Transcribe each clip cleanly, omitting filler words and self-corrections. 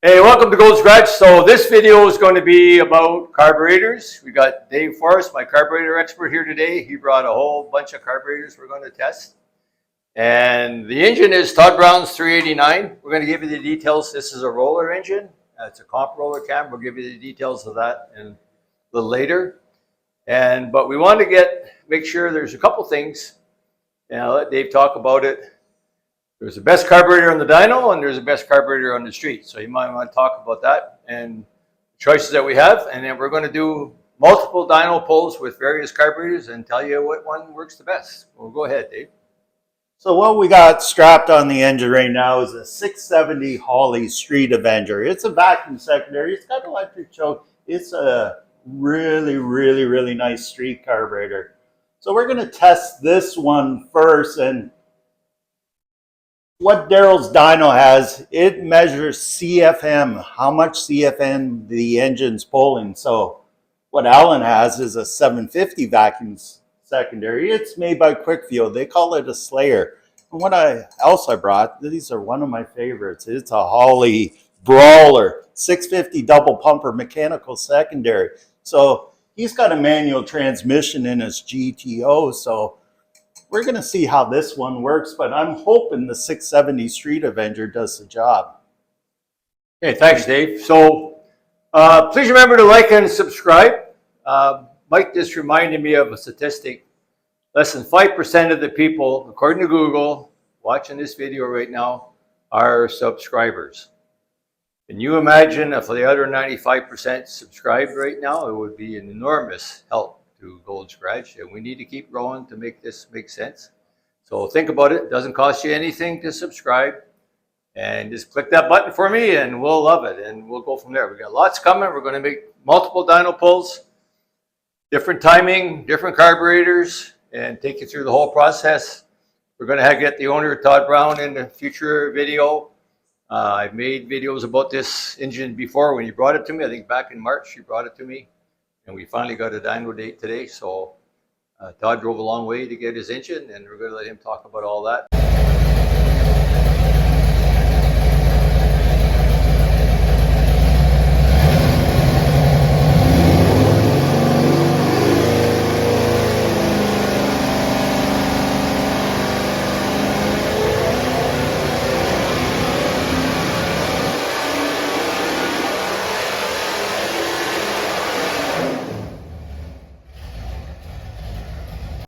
Hey, welcome to Gold Scratch. So this video is going to be about carburetors. We got Dave Forrest, my carburetor expert here today. He brought a whole bunch of carburetors we're going to test. And the engine is Todd Browns 389. We're going to give you the details. This is a roller engine. It's a comp roller cam. We'll give you the details of that a little later. But we want to make sure there's a couple things. And I'll let Dave talk about it. There's the best carburetor on the dyno and there's the best carburetor on the street. So you might want to talk about that and choices that we have. And then we're going to do multiple dyno pulls with various carburetors and tell you what one works the best. Well, go ahead, Dave. So what we got strapped on the engine right now is a 670 Holley Street Avenger. It's a vacuum secondary. It's got an electric choke. It's a really nice street carburetor. So we're going to test this one first. And what Darrell's dyno has, it measures CFM, how much CFM the engine's pulling. So what Alan has is a 750 vacuum secondary. It's made by Quickfuel. They call it a Slayer. And what else I brought, these are one of my favorites. It's a Holley Brawler 650 double pumper mechanical secondary. So he's got a manual transmission in his GTO. So we're going to see how this one works, but I'm hoping the 670 Street Avenger does the job. Okay, thanks, Dave. So please remember to like and subscribe. Mike just reminded me of a statistic. Less than 5% of the people, according to Google, watching this video right now, are subscribers. Can you imagine if the other 95% subscribed right now? It would be an enormous help to Gold Scratch, and we need to keep growing to make this make sense. So think about it. It doesn't cost you anything to subscribe, and just click that button for me and we'll love it, and we'll go from there. We got lots coming. We're going to make multiple dyno pulls, different timing, different carburetors, and take you through the whole process. We're going to get the owner, Todd Brown, in a future video. I've made videos about this engine before when he brought it to me. I think back in March he brought it to me. And we finally got a dyno date today, so Todd drove a long way to get his engine, and we're going to let him talk about all that.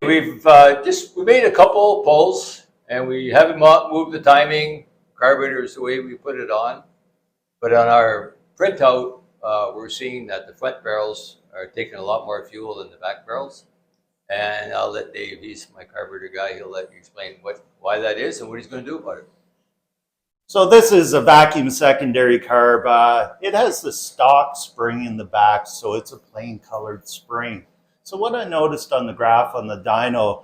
We made a couple pulls, and we haven't moved the timing carburetors the way we put it on. But on our printout, we're seeing that the front barrels are taking a lot more fuel than the back barrels. And I'll let Dave, he's my carburetor guy, he'll let you explain why that is and what he's going to do about it. So this is a vacuum secondary carb. It has the stock spring in the back, so it's a plain colored spring. So what I noticed on the graph on the dyno,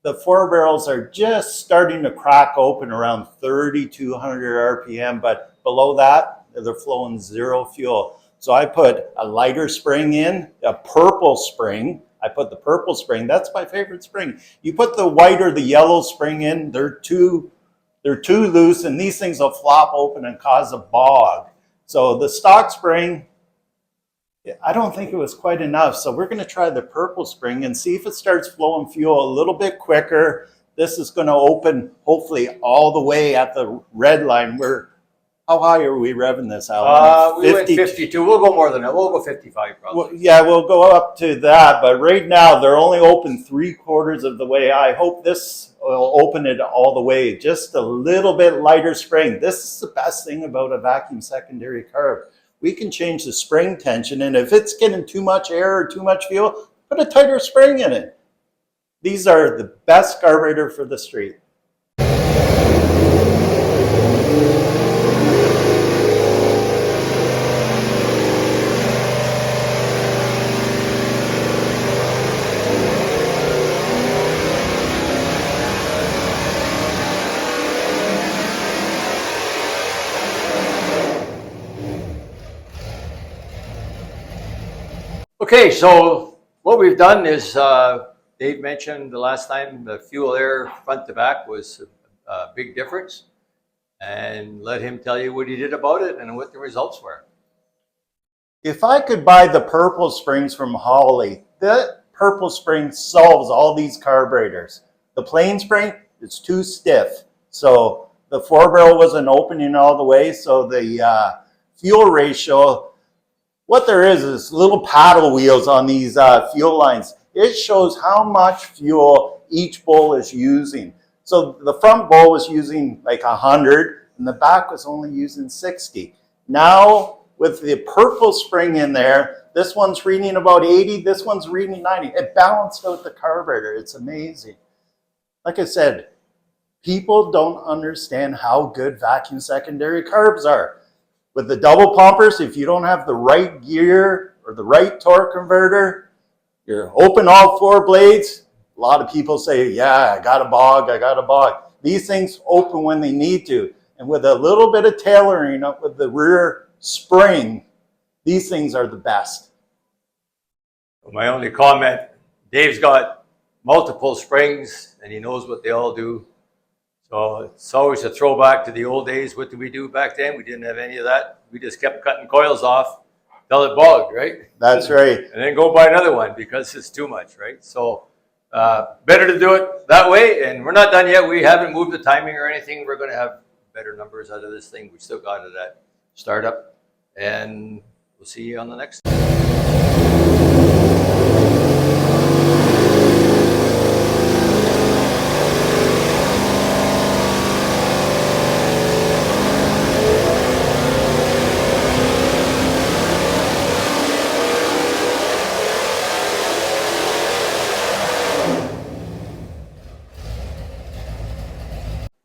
the four barrels are just starting to crack open around 3,200 RPM, but below that, they're flowing zero fuel. So I put a lighter spring in, a purple spring. I put the purple spring, that's my favorite spring. You put the white or the yellow spring in, they're too loose, and these things will flop open and cause a bog. So the stock spring, I don't think it was quite enough. So we're going to try the purple spring and see if it starts flowing fuel a little bit quicker. This is going to open hopefully all the way at the red line. How high are we revving this, Alan? We went 52. We'll go more than that. We'll go 55 probably. Well, yeah, we'll go up to that. But right now they're only open 3/4 of the way. I hope this will open it all the way. Just a little bit lighter spring. This is the best thing about a vacuum secondary carb. We can change the spring tension, and if it's getting too much air or too much fuel, put a tighter spring in it. These are the best carburetor for the street. Okay, so what we've done is Dave mentioned the last time the fuel air front to back was a big difference. and let him tell you what he did about it and what the results were. If I could buy the purple springs from Holley, that purple spring solves all these carburetors. The plain spring, it's too stiff. So the 4-barrel wasn't opening all the way, so the fuel ratio, what there is little paddle wheels on these fuel lines. It shows how much fuel each bowl is using. So the front bowl was using like 100 and the back was only using 60. Now with the purple spring in there, this one's reading about 80, this one's reading 90. It balanced out the carburetor. It's amazing. Like I said, people don't understand how good vacuum secondary carbs are. With the double pumpers, if you don't have the right gear or the right torque converter, you're open all 4 blades. A lot of people say, yeah, I got a bog. These things open when they need to. And with a little bit of tailoring up with the rear spring, these things are the best. My only comment, Dave's got multiple springs and he knows what they all do. So it's always a throwback to the old days. What did we do back then? We didn't have any of that. We just kept cutting coils off till it bogged, right? That's right. And then go buy another one because it's too much, right? So better to do it that way. And we're not done yet. We haven't moved the timing or anything. We're going to have better numbers out of this thing. We still got it at startup. And we'll see you on the next time.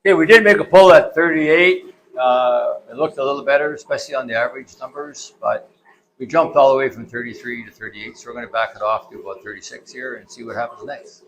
Okay, we did make a pull at 38. It looked a little better, especially on the average numbers, but we jumped all the way from 33 to 38, so we're going to back it off to about 36 here and see what happens next.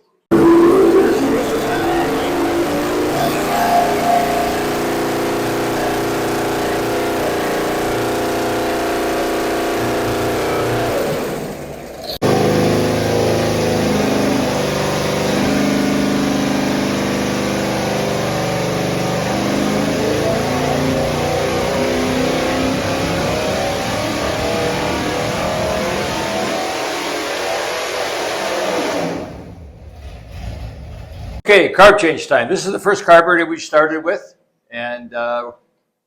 Okay, carb change time. This is the first carburetor we started with, and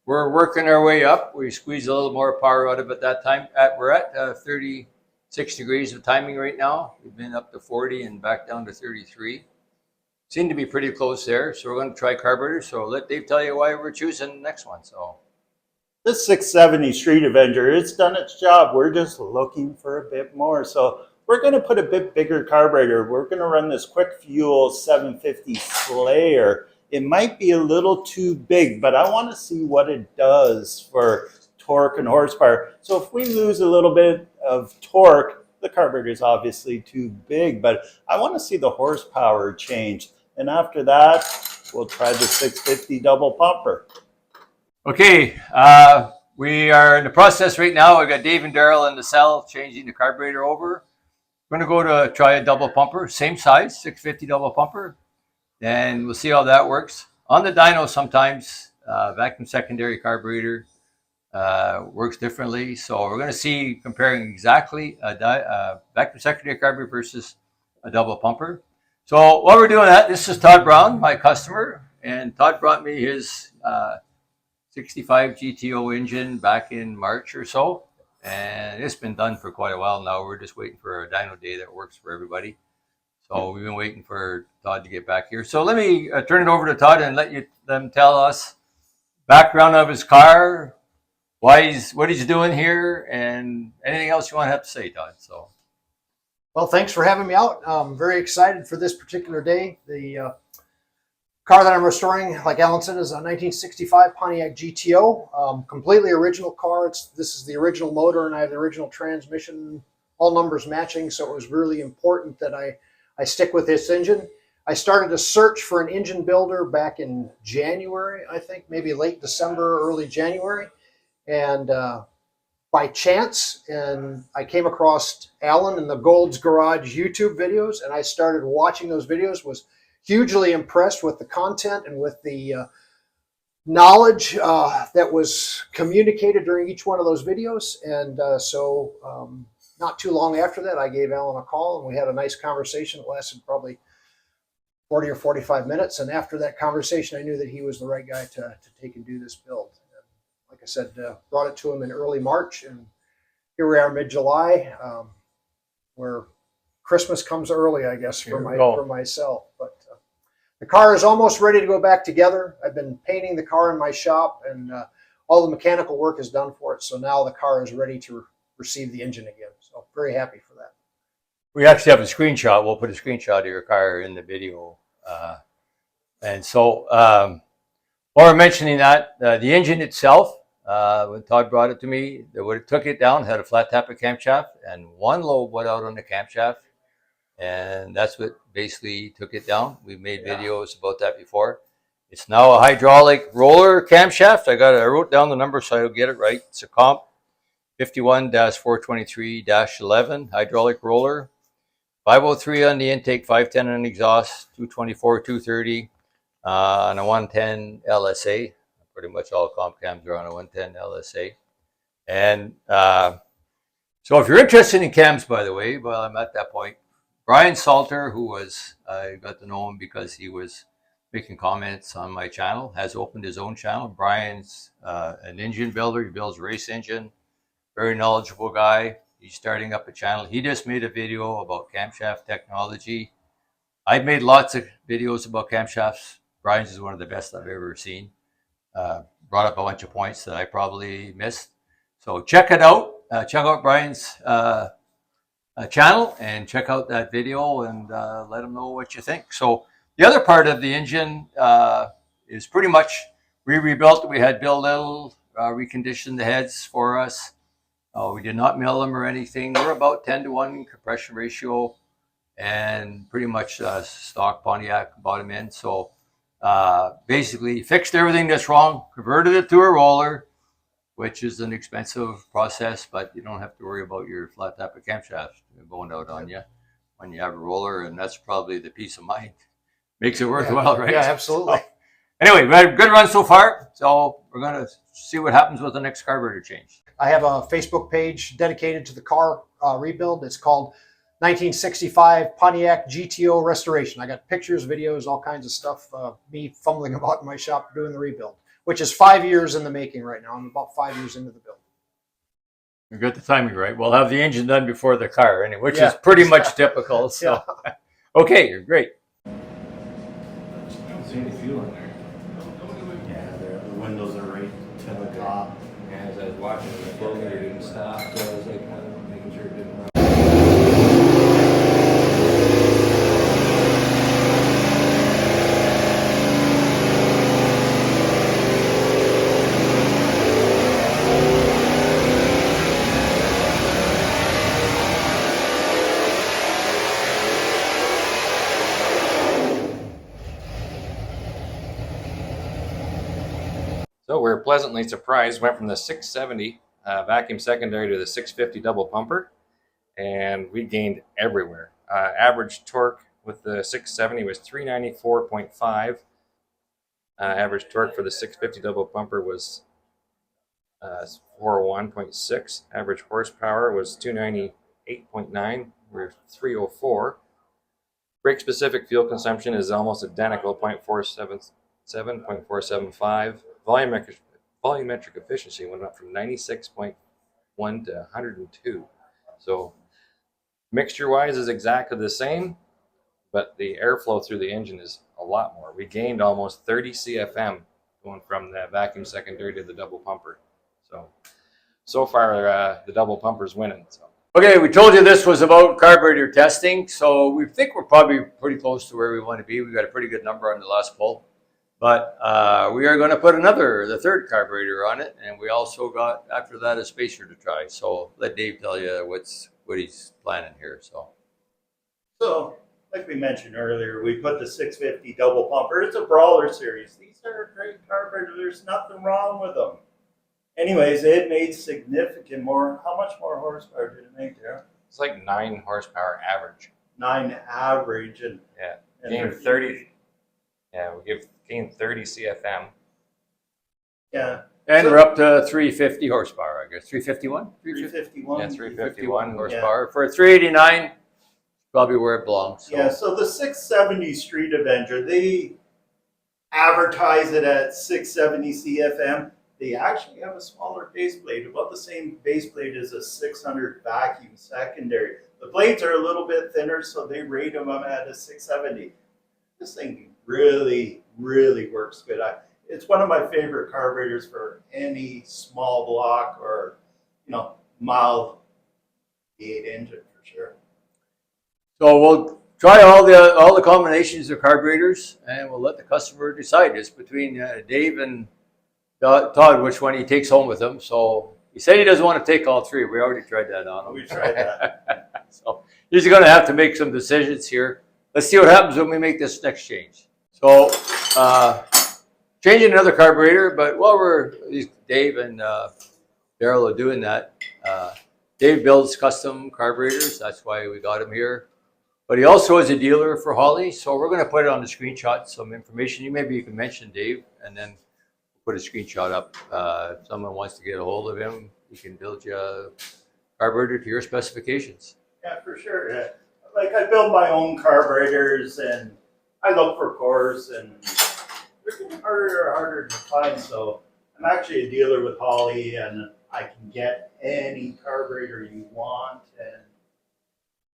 we're working our way up. We squeezed a little more power out of it that time. We're at 36 degrees of timing right now. We've been up to 40 and back down to 33. Seem to be pretty close there, so we're going to try carburetor. So let Dave tell you why we're choosing the next one. So this 670 Street Avenger, it's done its job. We're just looking for a bit more. So we're going to put a bit bigger carburetor. We're going to run this quick fuel 750 Slayer. It might be a little too big, but I want to see what it does for torque and horsepower. So if we lose a little bit of torque, the carburetor is obviously too big, but I want to see the horsepower change. And after that, we'll try the 650 double pumper. okay, we are in the process right now. I got Dave and Darrell in the cell changing the carburetor over. We're going to go to try a double pumper, same size, 650 double pumper, and we'll see how that works. On the dyno, sometimes vacuum secondary carburetor works differently, so we're going to see comparing exactly a vacuum secondary carburetor versus a double pumper. So while we're doing that, this is Todd Brown, my customer, and Todd brought me his 65 GTO engine back in March or so. And it's been done for quite a while now. We're just waiting for a dyno day that works for everybody. So we've been waiting for Todd to get back here. So let me turn it over to Todd and let them tell us background of his car, what he's doing here, and anything else you want to have to say, Todd. So, well, thanks for having me out. I'm very excited for this particular day. The car that I'm restoring, like Alan said, is a 1965 Pontiac GTO. Completely original car. This is the original motor, and I have the original transmission, all numbers matching. So it was really important that I stick with this engine. I started a search for an engine builder back in January, I think, maybe late December, early January. And by chance, and I came across Alan and the Gold's Garage YouTube videos, and I started watching those videos, was hugely impressed with the content and with the knowledge that was communicated during each one of those videos. And not too long after that, I gave Alan a call and we had a nice conversation. It lasted probably 40 or 45 minutes. And after that conversation, I knew that he was the right guy to take and do this build. And like I said, brought it to him in early March. And here we are mid-July, where Christmas comes early, I guess, for myself. But the car is almost ready to go back together. I've been painting the car in my shop, and all the mechanical work is done for it. So now the car is ready to receive the engine again. So very happy for that. We actually have a screenshot. We'll put a screenshot of your car in the video. And so, while we're mentioning that, the engine itself, when Todd brought it to me, they took it down, had a flat tappet camshaft, and one lobe went out on the camshaft. And that's what basically took it down. We've made videos about that before. It's now a hydraulic roller camshaft. I wrote down the number so I'll get it right. It's a comp 51-423-11 hydraulic roller. 503 on the intake, 510 on the exhaust, 224, 230 on a 110 LSA. Pretty much all comp cams are on a 110 LSA. And so if you're interested in cams, by the way, well, I'm at that point. Brian Salter, who was, I got to know him because he was making comments on my channel, has opened his own channel. Brian's an engine builder. He builds race engine. Very knowledgeable guy. He's starting up a channel. He just made a video about camshaft technology. I've made lots of videos about camshafts. Brian's is one of the best I've ever seen. Brought up a bunch of points that I probably missed. So check it out. Check out Brian's channel and check out that video and let him know what you think. So the other part of the engine is pretty much we rebuilt. We had Bill Little recondition the heads for us. We did not mill them or anything. We're about 10-to-1 compression ratio and pretty much stock Pontiac bottom end. So basically fixed everything that's wrong, converted it to a roller, which is an expensive process, but you don't have to worry about your flat tappet camshaft going out on you when you have a roller, and that's probably the peace of mind. Makes it worthwhile, right? Yeah, absolutely. So, anyway, we had a good run so far, so we're going to see what happens with the next carburetor change. I have a Facebook page dedicated to the car rebuild. It's called 1965 Pontiac GTO Restoration. I got pictures, videos, all kinds of stuff, me fumbling about in my shop doing the rebuild, which is 5 years in the making right now. I'm about 5 years into the build. You got the timing right. We'll have the engine done before the car, anyway, which is pretty much typical. So, okay, you're great. I don't see any fuel in there. Yeah, the windows are right to the top. And as I was watching the flow meter didn't stop, so I was like making sure it didn't run. So we're pleasantly surprised. Went from the 670 vacuum secondary to the 650 double pumper, and we gained everywhere. Average torque with the 670 was 394.5. Average torque for the 650 double pumper was 401.6. Average horsepower was 298.9. We're 304. Brake specific fuel consumption is almost identical, 0.477, 0.475. Volumetric efficiency went up from 96.1 to 102. So mixture-wise is exactly the same, but the airflow through the engine is a lot more. We gained almost 30 CFM going from the vacuum secondary to the double pumper. So far, the double pumper's winning. So. Okay, we told you this was about carburetor testing, so we think we're probably pretty close to where we want to be. We got a pretty good number on the last pull. But we are going to put the third carburetor on it, and we also got, after that, a spacer to try. So let Dave tell you what he's planning here. So, like we mentioned earlier, we put the 650 double pumper. It's a Brawler series. These are great carburetors. There's nothing wrong with them. Anyways, it made significant more. How much more horsepower did it make there? It's like 9 horsepower average. 9 average. And gained 30. Yeah, we gained 30 CFM. Yeah. And So- we're up to 350 horsepower, I guess. 351? 351. Yeah, 351 horsepower. For a 389, probably where it belongs. So. Yeah, so the 670 Street Avenger, they advertise it at 670 CFM. They actually have a smaller base plate, about the same base plate as a 600 vacuum secondary. The blades are a little bit thinner, so they rate them at a 670. This thing really, really works good. It's one of my favorite carburetors for any small block or, mild V8 engine for sure. So we'll try all the combinations of carburetors, and we'll let the customer decide. It's between Dave and Todd which one he takes home with him. So he said he doesn't want to take all three. We already tried that on him. We tried that. So he's going to have to make some decisions here. Let's see what happens when we make this next change. So changing another carburetor, but while Dave and Darrell are doing that, Dave builds custom carburetors. That's why we got him here. But he also is a dealer for Holley, so we're going to put it on the screenshot, some information. Maybe you can mention Dave, and then put a screenshot up. If someone wants to get a hold of him, he can build you a carburetor to your specifications. Yeah, for sure. Yeah. Like I build my own carburetors, and I look for cores, and they're getting harder and harder to find. So I'm actually a dealer with Holley, and I can get any carburetor you want. And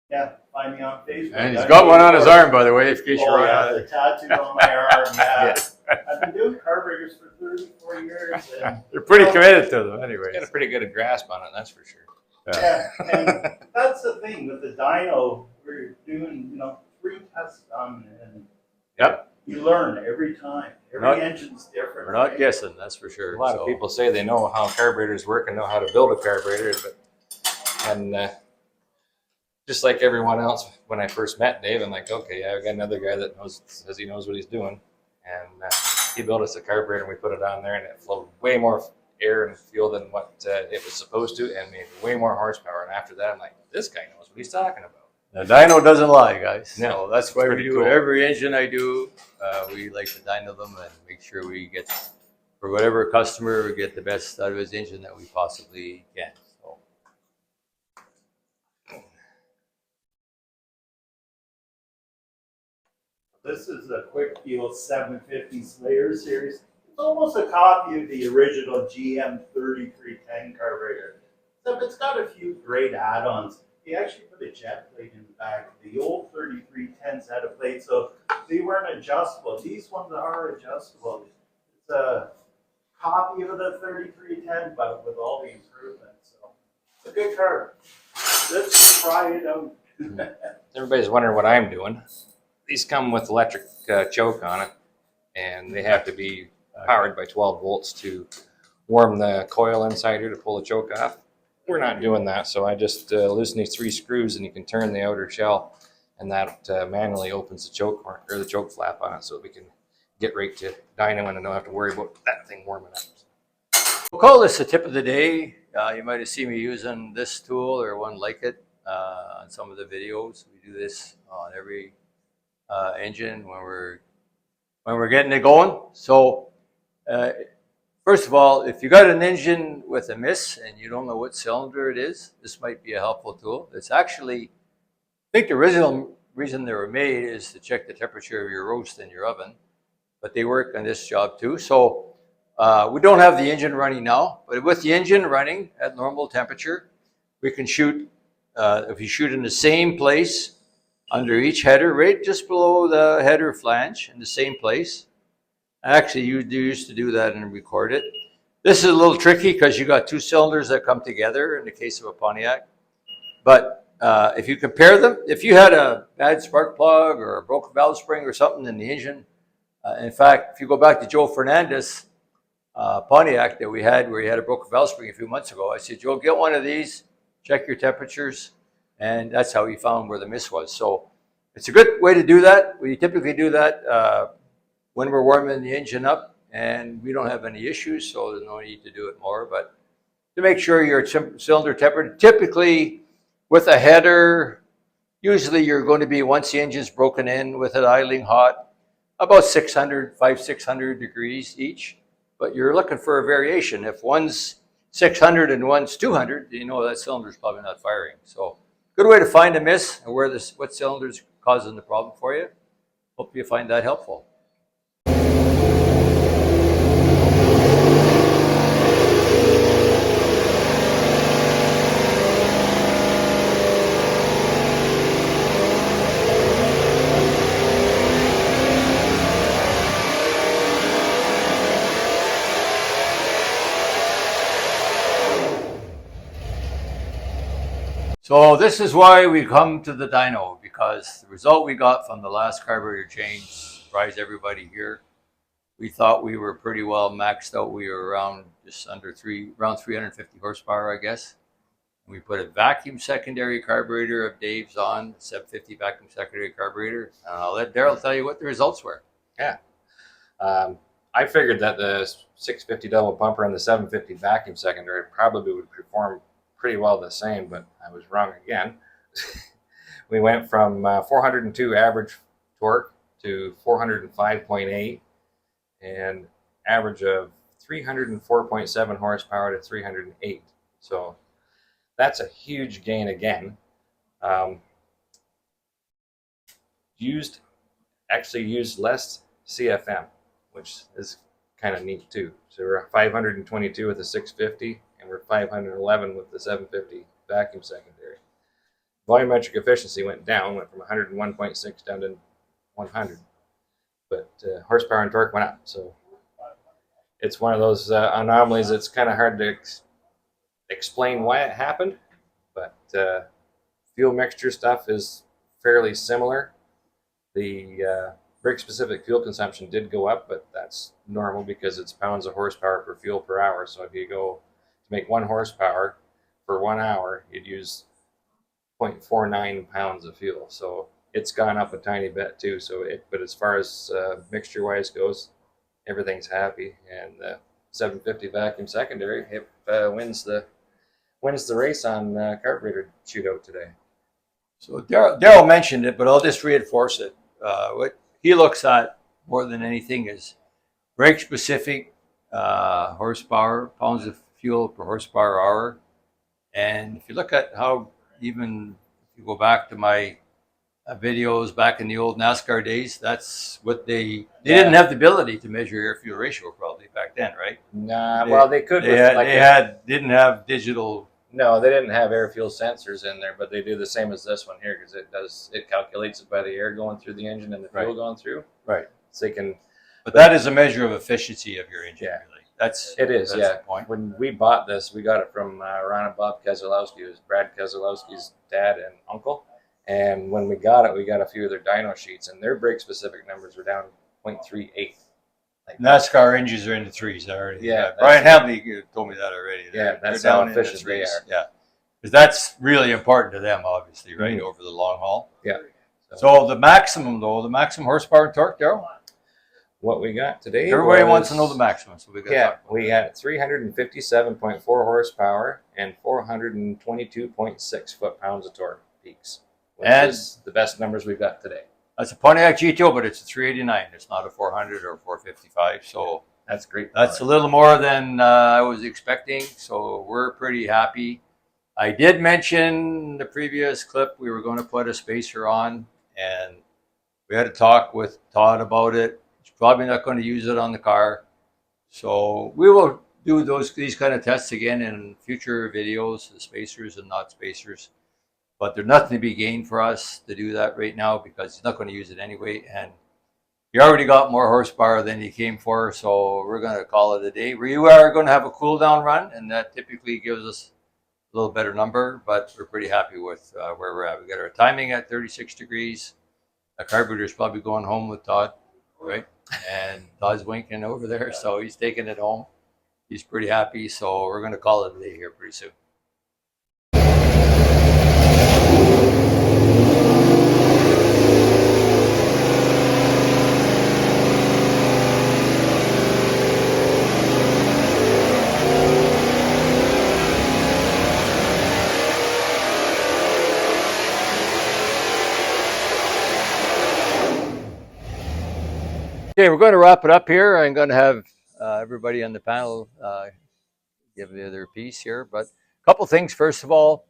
yeah, find me on Facebook. And he's got one on his arm, by the way, in case you're yeah, on the tattoo on my arm. Yeah. Yeah. I've been doing carburetors for 34 years. And, They're pretty committed to them anyway. Got a pretty good grasp on it, that's for sure. yeah, and that's the thing with the dyno. We're doing, 3 tests done, and Yep. you learn every time. Every engine's different. We're not right? guessing, that's for sure. A lot of people say they know how carburetors work and know how to build a carburetor, and just like everyone else, when I first met Dave, I'm like, okay, I've got another guy that says he knows what he's doing, and he built us a carburetor, and we put it on there, and it flowed way more air and fuel than what it was supposed to, and made way more horsepower. And after that, I'm like, this guy knows what he's talking about. The dyno doesn't lie, guys. No, So that's why we pretty do cool. every engine I do. We like to dyno them and make sure we get, for whatever customer, we get the best out of his engine that we possibly can. So. This is a Quick Fuel 750 Slayer series. It's almost a copy of the original GM 3310 carburetor, except it's got a few great add-ons. They actually put a jet plate in the back. The old 3310s had a plate, so they weren't adjustable. These ones are adjustable. It's a copy of the 3310, but with all the improvements. So it's a good car. Let's try it out. Everybody's wondering what I'm doing. These come with electric choke on it, and they have to be powered by 12 volts to warm the coil inside here to pull the choke off. We're not doing that, so I just loosen these 3 screws, and you can turn the outer shell, and that manually opens the choke horn, or the choke flap on it, so we can get right to dyno and don't have to worry about that thing warming up. We'll call this the tip of the day. You might have seen me using this tool or one like it on some of the videos. We do this on every engine when we're getting it going. So first of all, if you got an engine with a miss and you don't know what cylinder it is, this might be a helpful tool. It's actually, I think the original reason they were made is to check the temperature of your roast in your oven, but they work on this job too. So we don't have the engine running now, but with the engine running at normal temperature, we can shoot, if you shoot in the same place under each header, right just below the header flange in the same place. Actually, you used to do that and record it. This is a little tricky because you got 2 cylinders that come together in the case of a Pontiac. But if you compare them, if you had a bad spark plug or a broken valve spring or something in the engine, in fact, if you go back to Joe Fernandez Pontiac that we had where he had a broken valve spring a few months ago, I said, Joe, get one of these, check your temperatures, and that's how he found where the miss was. So it's a good way to do that. We typically do that when we're warming the engine up, and we don't have any issues, so there's no need to do it more. But to make sure your cylinder temperature, typically with a header, usually you're going to be, once the engine's broken in with it idling hot, about 600 degrees each. but you're looking for a variation. If one's 600 and one's 200, you know that cylinder's probably not firing. So good way to find a miss and what cylinder's causing the problem for you. Hope you find that helpful. So this is why we come to the dyno, because the result we got from the last carburetor change surprised everybody here. We thought we were pretty well maxed out. We were around just under around 350 horsepower, I guess. We put a vacuum secondary carburetor of Dave's on, 750 vacuum secondary carburetor. And I'll let Darrell tell you what the results were. Yeah. I figured that the 650 double pumper and the 750 vacuum secondary probably would perform pretty well the same, but I was wrong again. We went from 402 average torque to 405.8 and average of 304.7 horsepower to 308. So that's a huge gain again. Actually used less CFM, which is kind of neat too. So we're 522 with the 650 and we're 511 with the 750 vacuum secondary. Volumetric efficiency went from 101.6 down to 100, but horsepower and torque went up. So it's one of those anomalies that's kind of hard to explain why it happened, but fuel mixture stuff is fairly similar. The brake specific fuel consumption did go up, but that's normal because it's pounds of horsepower per fuel per hour. So if you go to make 1 horsepower for 1 hour, you'd use 0.49 pounds of fuel. So it's gone up a tiny bit too. But as far as mixture wise goes, everything's happy. And the 750 vacuum secondary wins the race on carburetor shootout today. So Darrell mentioned it, but I'll just reinforce it. What he looks at more than anything is brake specific horsepower, pounds of fuel per horsepower hour. And if you look at how, even if you go back to my videos back in the old NASCAR days, that's what they didn't have the ability to measure air fuel ratio probably back then, right? Nah, they could. Didn't have digital. No, they didn't have air fuel sensors in there, but they do the same as this one here because it calculates it by the air going through the engine and the fuel going through. Right. So they can. But that is a measure of efficiency of your engine. Yeah. Really. That's the point. When we bought this, we got it from Ron and Bob Keselowski. It was Brad Keselowski's dad and uncle. And when we got a few of their dyno sheets, and their brake specific numbers were down 0.38. Like NASCAR engines are in the threes already. Yeah, Brian Hamley told me that already. That's they're how down efficient in the they threes. are. Yeah, because that's really important to them, obviously, right, over the long haul. Yeah. So the maximum horsepower and torque, Darrell? What we got today. Everybody wants to know the maximum, so we had 357.4 horsepower and 422.6 foot-pounds of torque peaks, which is the best numbers we've got today. That's a Pontiac GTO, but it's a 389. It's not a 400 or 455. So that's great. That's a little more than I was expecting. So we're pretty happy. I did mention in the previous clip we were going to put a spacer on, and we had a talk with Todd about it. He's probably not going to use it on the car. So we will do these kind of tests again in future videos, the spacers and not spacers. But there's nothing to be gained for us to do that right now because he's not going to use it anyway. And you already got more horsepower than you came for, so we're going to call it a day. We are going to have a cool down run, and that typically gives us a little better number, but we're pretty happy with where we're at. We got our timing at 36 degrees. The carburetor's probably going home with Todd, right? And Todd's winking over there, so he's taking it home. He's pretty happy, so we're going to call it a day here pretty soon. Okay, we're going to wrap it up here. I'm going to have everybody on the panel give their piece here. But a couple things. First of all,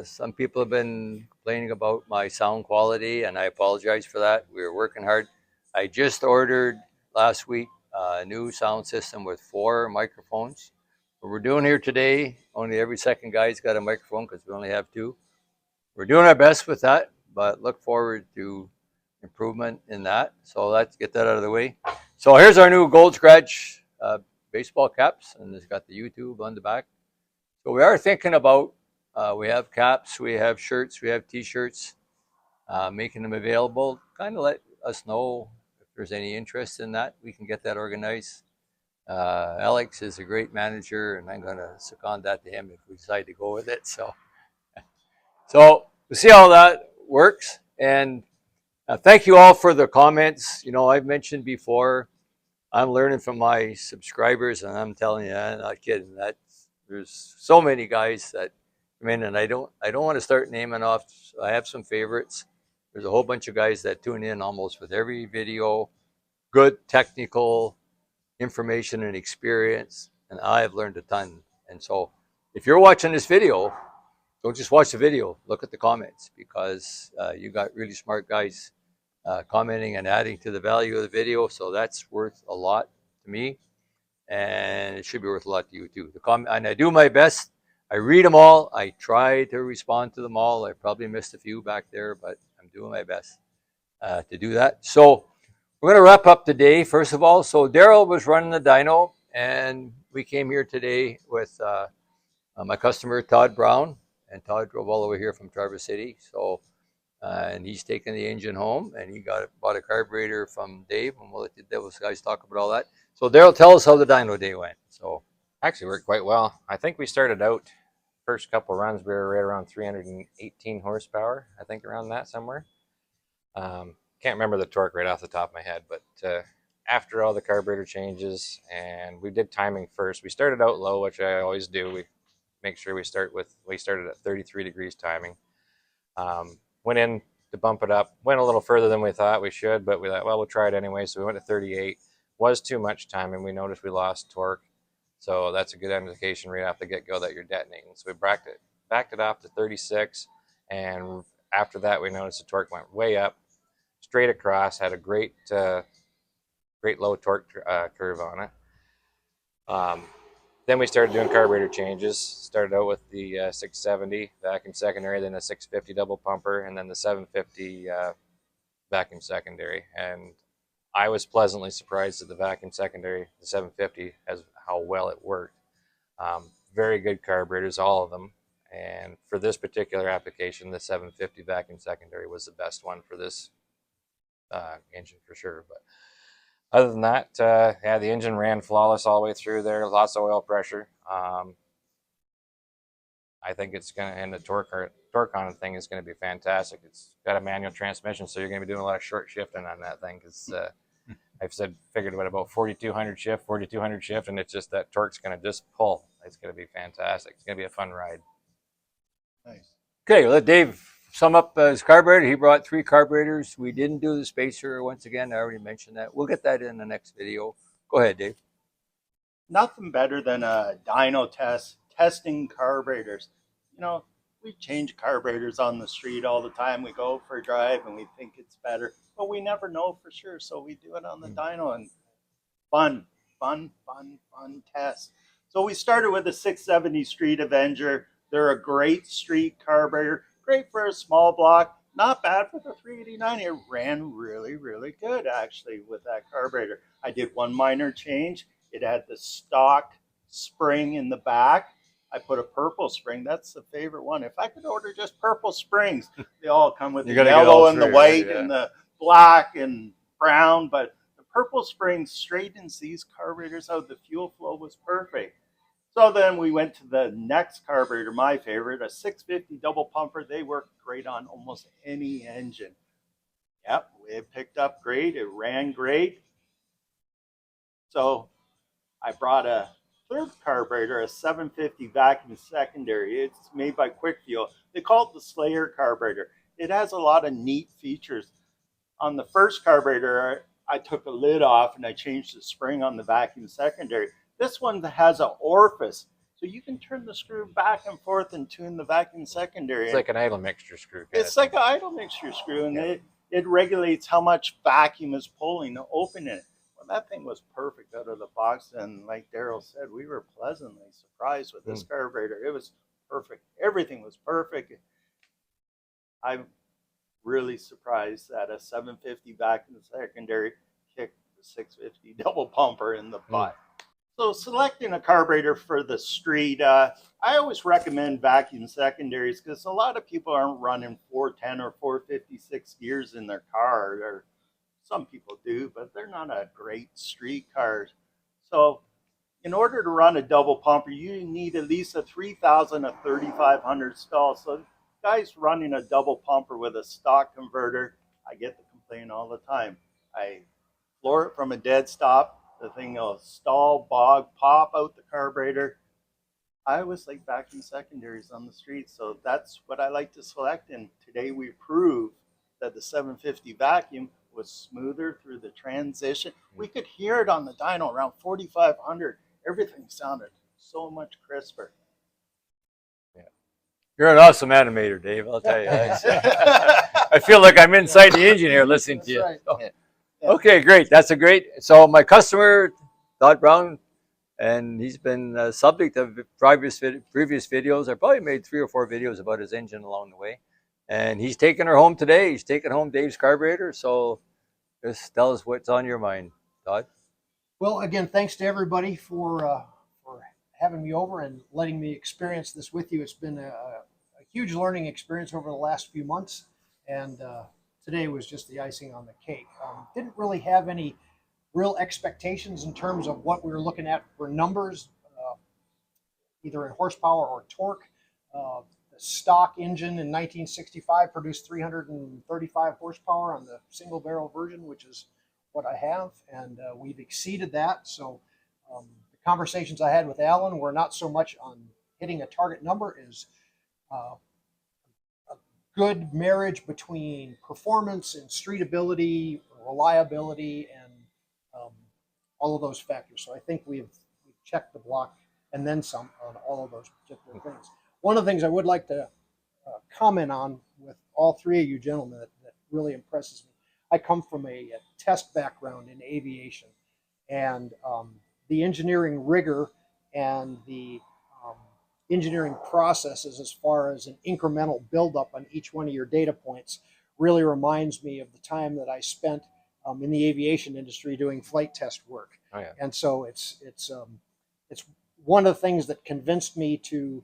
some people have been complaining about my sound quality, and I apologize for that. We were working hard. I just ordered last week a new sound system with 4 microphones. What we're doing here today, only every second guy's got a microphone because we only have 2. We're doing our best with that, but look forward to improvement in that. So let's get that out of the way. So here's our new Gold Scratch baseball caps, and it's got the YouTube on the back. So we are thinking about, we have caps, we have shirts, we have t-shirts, making them available. Kind of let us know if there's any interest in that. We can get that organized. Alex is a great manager, and I'm going to second that to him if we decide to go with it. So we'll see how that works. And thank you all for the comments. You know, I've mentioned before, I'm learning from my subscribers, and I'm telling you, I'm not kidding. That there's so many guys that come in, and I don't want to start naming off. I have some favorites. There's a whole bunch of guys that tune in almost with every video, good technical information and experience, and I've learned a ton. And so if you're watching this video, don't just watch the video, look at the comments, because you got really smart guys commenting and adding to the value of the video. So that's worth a lot to me, and it should be worth a lot to you too. And I do my best. I read them all. I try to respond to them all. I probably missed a few back there, but I'm doing my best to do that. So we're going to wrap up today, first of all. So Darrell was running the dyno, and we came here today with my customer, Todd Brown, and Todd drove all the way here from Traverse City. So, and he's taking the engine home, and he bought a carburetor from Dave, and we'll let those guys talk about all that. So Darrell, tell us how the dyno day went. So Actually worked quite well. I think we started out, first couple runs, we were right around 318 horsepower, I think around that somewhere. Can't remember the torque right off the top of my head, but after all the carburetor changes, and we did timing first. We started out low, which I always do. We make sure we started at 33 degrees timing. Went in to bump it up, went a little further than we thought we should, but we thought, well, we'll try it anyway. So we went to 38. Was too much timing. We noticed we lost torque. So that's a good indication right off the get-go that you're detonating. So we backed it off to 36, and after that we noticed the torque went way up, straight across, had a great low torque curve on it. Then we started doing carburetor changes. Started out with the 670 vacuum secondary, then the 650 double pumper, and then the 750 vacuum secondary. And I was pleasantly surprised at the vacuum secondary, the 750, as how well it worked. Very good carburetors, all of them. And for this particular application, the 750 vacuum secondary was the best one for this engine for sure. But other than that, yeah, the engine ran flawless all the way through there. Lots of oil pressure. I think it's going to, and the torque on the thing is going to be fantastic. It's got a manual transmission, so you're going to be doing a lot of short shifting on that thing, because I've figured about 4,200 shift, and it's just that torque's going to just pull. It's going to be fantastic. It's going to be a fun ride. Nice. okay, let Dave sum up his carburetor. He brought 3 carburetors. We didn't do the spacer once again. I already mentioned that. We'll get that in the next video. Go ahead, Dave. Nothing better than a dyno testing carburetors. You know, we change carburetors on the street all the time. We go for a drive and we think it's better, but we never know for sure. So we do it on the dyno, and fun test. So we started with a 670 Street Avenger. They're a great street carburetor, great for a small block, not bad for the 389. It ran really, really good actually with that carburetor. I did one minor change. It had the stock spring in the back. I put a purple spring. That's the favorite one. If I could order just purple springs, they all come with the yellow and the white and the black and brown, but the purple spring straightens these carburetors out. The fuel flow was perfect. So then we went to the next carburetor, my favorite, a 650 double pumper. They work great on almost any engine. Yep, it picked up great. It ran great. So I brought a third carburetor, a 750 vacuum secondary. It's made by Quick Fuel. They call it the Slayer carburetor. It has a lot of neat features. On the first carburetor, I took a lid off and I changed the spring on the vacuum secondary. This one has an orifice, so you can turn the screw back and forth and tune the vacuum secondary. It's like an idle mixture screw. It's like an idle mixture screw, and it regulates how much vacuum is pulling to open it. Well, that thing was perfect out of the box, and like Darrell said, we were pleasantly surprised with this carburetor. It was perfect. Everything was perfect. I'm really surprised that a 750 vacuum secondary kicked the 650 double pumper in the butt. So selecting a carburetor for the street, I always recommend vacuum secondaries because a lot of people aren't running 410 or 456 gears in their car, or some people do, but they're not a great street car. So in order to run a double pumper, you need at least a 3,000 to 3,500 stall. So guys running a double pumper with a stock converter, I get the complaint all the time. I floor it from a dead stop. The thing will stall, bog, pop out the carburetor. I always like vacuum secondaries on the street, so that's what I like to select. And today we proved that the 750 vacuum was smoother through the transition. We could hear it on the dyno around 4,500. Everything sounded so much crisper. Yeah. You're an awesome animator, Dave, I'll tell you. I feel like I'm inside the engine here listening to you. Right. Oh. Okay, great. That's a great. So my customer, Todd Browns, and he's been subject of previous videos. I probably made 3 or 4 videos about his engine along the way. And he's taking her home today. He's taking home Dave's carburetor. So just tell us what's on your mind, Todd. Well, again, thanks to everybody for having me over and letting me experience this with you. It's been a huge learning experience over the last few months. And today was just the icing on the cake. Didn't really have any real expectations in terms of what we were looking at for numbers, either in horsepower or torque. The stock engine in 1965 produced 335 horsepower on the single barrel version, which is what I have, and we've exceeded that. So the conversations I had with Alan were not so much on hitting a target number as good marriage between performance and streetability, reliability, and all of those factors. So I think we've checked the block and then some on all of those particular things. One of the things I would like to comment on with all 3 of you gentlemen that really impresses me, I come from a test background in aviation, and the engineering rigor and the engineering processes as far as an incremental buildup on each one of your data points really reminds me of the time that I spent in the aviation industry doing flight test work. Oh, yeah. And so it's one of the things that convinced me to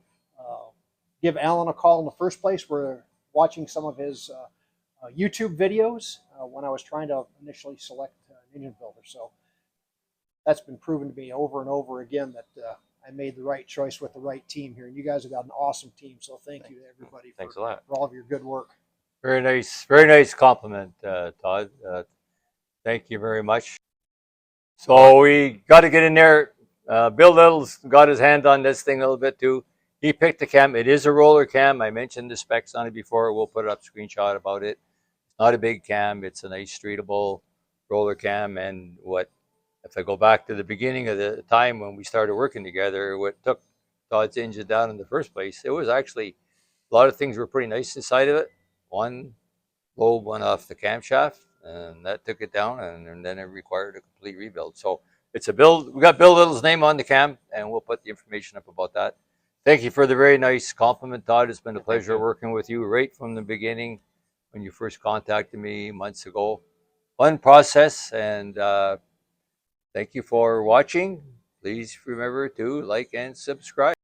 give Alan a call in the first place. We're watching some of his YouTube videos when I was trying to initially select an engine builder. So that's been proven to me over and over again that I made the right choice with the right team here. And you guys have got an awesome team. So thank you to everybody Thanks a lot for all of your good work. Very nice compliment, Todd. Thank you very much. So we got to get in there. Bill Little's got his hand on this thing a little bit too. He picked the cam. It is a roller cam. I mentioned the specs on it before. We'll put up a screenshot about it. It's not a big cam. It's a nice streetable roller cam. And if I go back to the beginning of the time when we started working together, what took Todd's engine down in the first place, it was actually a lot of things were pretty nice inside of it. One lobe went off the camshaft, and that took it down, and then it required a complete rebuild. So it's a build. We got Bill Little's name on the cam, and we'll put the information up about that. Thank you for the very nice compliment, Todd. It's been a pleasure working with you right from the beginning when you first contacted me months ago. Fun process, and thank you for watching. Please remember to like and subscribe.